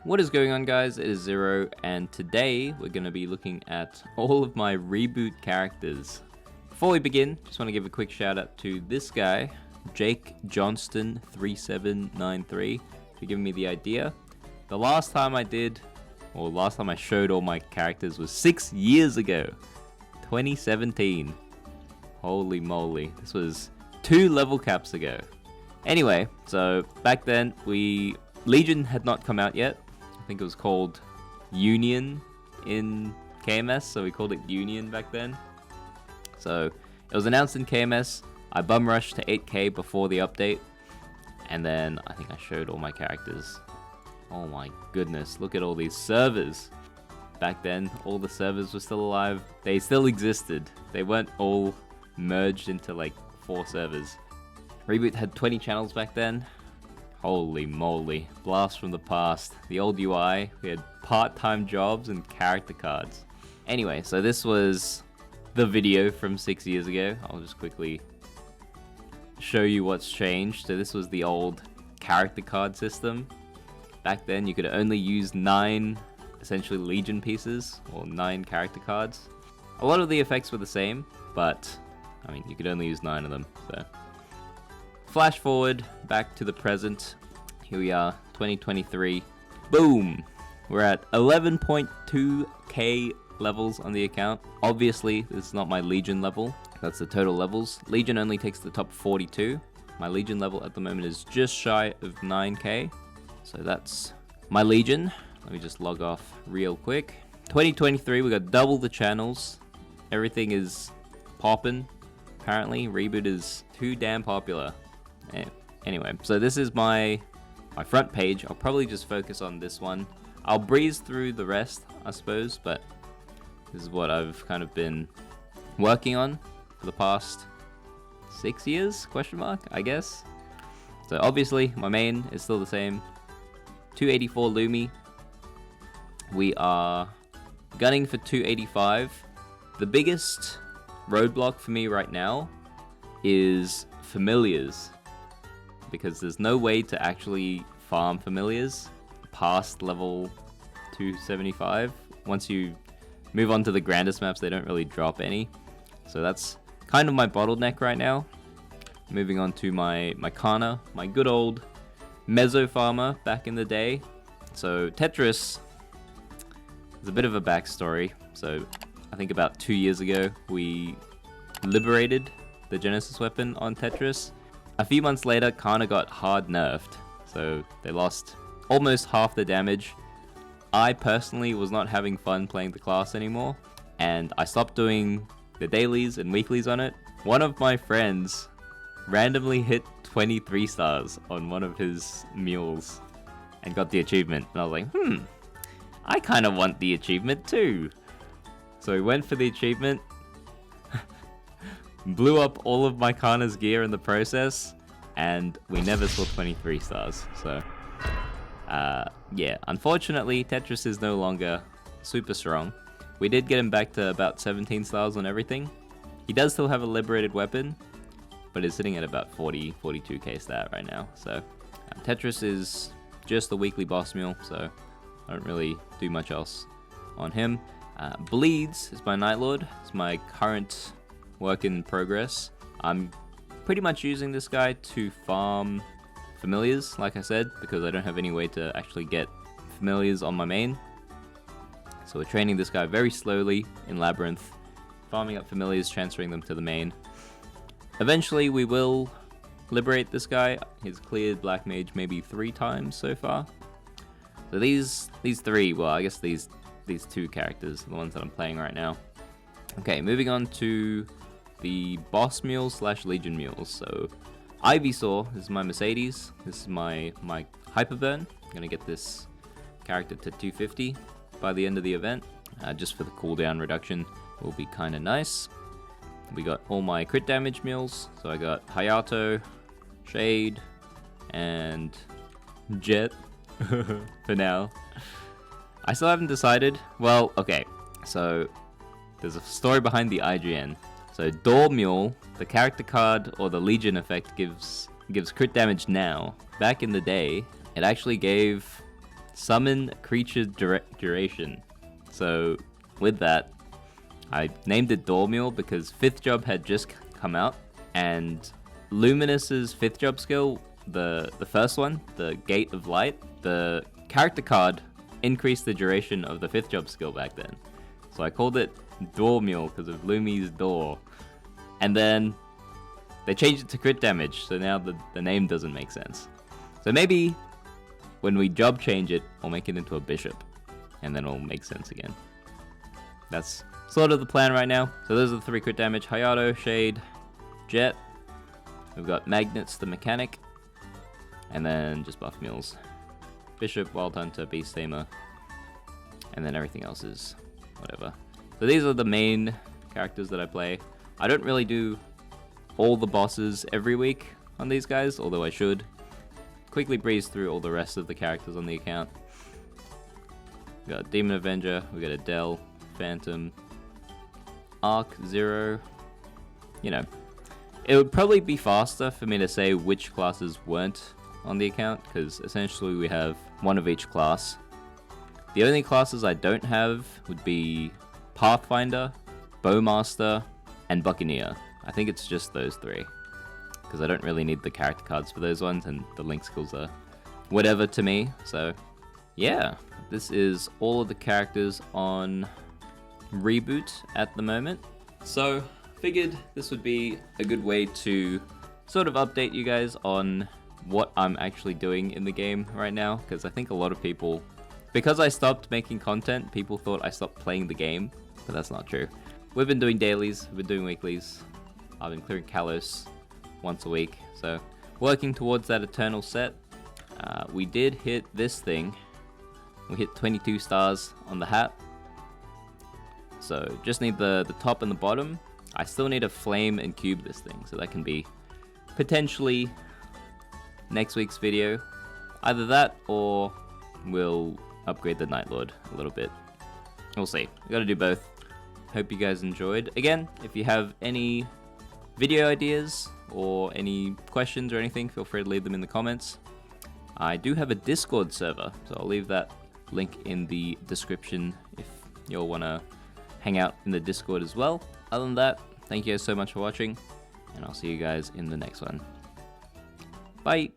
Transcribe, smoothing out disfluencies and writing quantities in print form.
What is going on, guys? It is Zero, and today we're going to be looking at all of my reboot characters. Before we begin, just want to give a quick shout out to this guy, Jake Johnston 3793, for giving me the idea. The last time I showed all my characters was 6 years ago, 2017. Holy moly, this was 2 level caps ago. Anyway, so back then Legion had not come out yet. I think it was called Union in KMS, so we called it Union back then. So it was announced in KMS. I bum rushed to 8k before the update, and then I think I showed all my characters. Oh my goodness, look at all these servers. Back then, all the servers were still alive. They still existed. They weren't all merged into like 4 servers. Reboot had 20 channels back then. Holy moly, blast from the past. The old UI, we had part-time jobs and character cards. Anyway, so this was the video from 6 years ago. I'll just quickly show you what's changed. So this was the old character card system. Back then you could only use 9 essentially Legion pieces, or 9 character cards. A lot of the effects were the same, but I mean, you could only use 9 of them, so. Flash forward back to the present. Here we are, 2023. Boom! We're at 11.2k levels on the account. Obviously, this is not my Legion level. That's the total levels. Legion only takes the top 42. My Legion level at the moment is just shy of 9k. So that's my Legion. Let me just log off real quick. 2023, we got double the channels. Everything is poppin'. Apparently, Reboot is too damn popular. Anyway, so this is my front page. I'll probably just focus on this one. I'll breeze through the rest, I suppose, but this is what I've kind of been working on for the past 6 years, question mark, I guess. So obviously, my main is still the same. 284 Lumi. We are gunning for 285. The biggest roadblock for me right now is familiars, because there's no way to actually farm familiars past level 275. Once you move on to the grandest maps, they don't really drop any. So that's kind of my bottleneck right now. Moving on to my Kana, my good old Meso farmer back in the day. So Tetris is a bit of a backstory. So I think about 2 years ago, we liberated the Genesis weapon on Tetris. A few months later, Kana got hard nerfed, so they lost almost half the damage. I personally was not having fun playing the class anymore, and I stopped doing the dailies and weeklies on it. One of my friends randomly hit 23 stars on one of his mules and got the achievement, and I was like, I kind of want the achievement too. So we went for the achievement, blew up all of my Kana's gear in the process, and we never saw 23 stars. So, yeah, unfortunately, Tetris is no longer super strong. We did get him back to about 17 stars on everything. He does still have a liberated weapon, but is sitting at about 42k stat right now. So, Tetris is just the weekly boss mule, so I don't really do much else on him. Bleeds is my Night Lord. It's my current work in progress. I'm pretty much using this guy to farm familiars, like I said, because I don't have any way to actually get familiars on my main. So we're training this guy very slowly in Labyrinth, farming up familiars, transferring them to the main. Eventually we will liberate this guy. He's cleared Black Mage maybe 3 times so far. So these 3, well, I guess these 2 characters are the ones that I'm playing right now. Okay, moving on to the boss mules / Legion mules. So Ivysaur is my Mercedes. This is my Hyperburn. I'm gonna get this character to 250 by the end of the event, just for the cooldown reduction. Will be kind of nice. We got all my crit damage mules. So I got Hayato, Shade, and Jet for now. I still haven't decided. Well, okay, so there's a story behind the IGN. So Door Mule, the character card or the Legion effect gives crit damage now. Back in the day, it actually gave summon creature duration. So with that, I named it Dormule because 5th job had just come out, and Luminous's 5th job skill, the first one, the Gate of Light, the character card increased the duration of the 5th job skill back then. So I called it Dormule because of Lumi's door. And then they changed it to crit damage, so now the name doesn't make sense. So maybe when we job change it, I'll make it into a bishop, and then it'll make sense again. That's sort of the plan right now. So those are the 3 crit damage: Hayato, Shade, Jet. We've got Magnets, the mechanic, and then just buff mules. Bishop, Wild Hunter, Beast Tamer, and then everything else is whatever. So these are the main characters that I play. I don't really do all the bosses every week on these guys, although I should. Quickly breeze through all the rest of the characters on the account. We got Demon Avenger, we got Adele, Phantom, Arc, Zero. You know, it would probably be faster for me to say which classes weren't on the account, because essentially we have one of each class. The only classes I don't have would be Pathfinder, Bowmaster, and Buccaneer. I think it's just those 3, because I don't really need the character cards for those ones, and the link skills are whatever to me. So yeah, this is all of the characters on Reboot at the moment. So figured this would be a good way to sort of update you guys on what I'm actually doing in the game right now, because I think a lot of people, because I stopped making content, people thought I stopped playing the game, but that's not true. We've been doing dailies, we've been doing weeklies, I've been clearing Kalos once a week, so working towards that eternal set. We did hit this thing. We hit 22 stars on the hat, so just need the top and the bottom. I still need to flame and cube this thing, so that can be potentially next week's video. Either that, or we'll upgrade the Night Lord a little bit. We'll see. We gotta do both. Hope you guys enjoyed. Again, if you have any video ideas or any questions or anything, feel free to leave them in the comments. I do have a Discord server, so I'll leave that link in the description if you'll want to hang out in the Discord as well. Other than that, thank you guys so much for watching, and I'll see you guys in the next one. Bye!